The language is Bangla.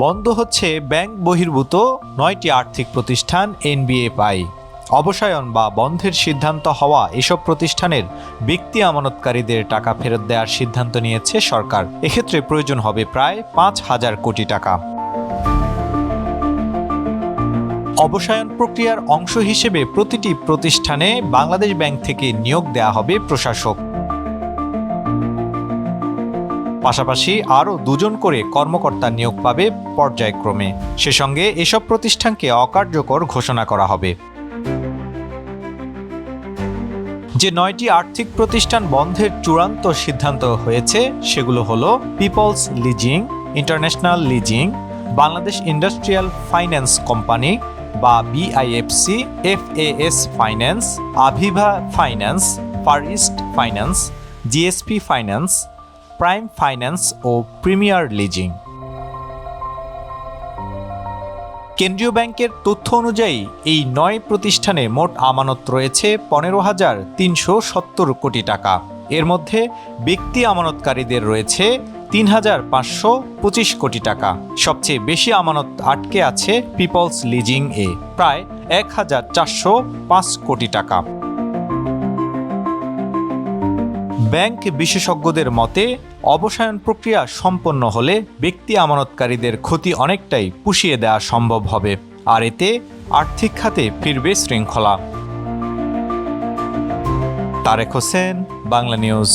বন্ধ হচ্ছে ব্যাংক বহির্ভূত ৯টি আর্থিক প্রতিষ্ঠান এনবিএফআই। অবসায়ন বা বন্ধের সিদ্ধান্ত হওয়া এসব প্রতিষ্ঠানের ব্যক্তি আমানতকারীদের টাকা ফেরত দেওয়ার সিদ্ধান্ত নিয়েছে সরকার। এক্ষেত্রে প্রয়োজন হবে প্রায় ৫,০০০ কোটি টাকা। অবসায়ন প্রক্রিয়ার অংশ হিসেবে প্রতিটি প্রতিষ্ঠানে বাংলাদেশ ব্যাংক থেকে নিয়োগ দেওয়া হবে প্রশাসক। পাশাপাশি আরও ২ জন করে কর্মকর্তা নিয়োগ পাবে পর্যায়ক্রমে। সে সঙ্গে এসব প্রতিষ্ঠানকে অকার্যকর ঘোষণা করা হবে। যে ৯টি আর্থিক প্রতিষ্ঠান বন্ধের চূড়ান্ত সিদ্ধান্ত হয়েছে সেগুলো হলো peoples leasing, international leasing, Bangladesh industrial finance company বা BIFC, FAS finance, Aviva finance, far east finance, GSP finance, prime finance ও প্রিমিয়ার লিজিং। কেন্দ্রীয় ব্যাংকের তথ্য অনুযায়ী এই ৯ প্রতিষ্ঠানে মোট আমানত রয়েছে ১৫,৩৭০ কোটি টাকা। এর মধ্যে ব্যক্তি আমানতকারীদের রয়েছে ৩,৫২৫ কোটি টাকা। সবচেয়ে বেশি আমানত আটকে আছে পিপলস লিজিং এ, প্রায় ১,৪০৫ কোটি টাকা। ব্যাংক বিশেষজ্ঞদের মতে অবসায়ন প্রক্রিয়া সম্পন্ন হলে ব্যক্তি আমানতকারীদের ক্ষতি অনেকটাই পুষিয়ে দেওয়া সম্ভব হবে, আর এতে আর্থিক খাতে ফিরবে শৃঙ্খলা। তারেক হোসেন, বাংলা নিউজ।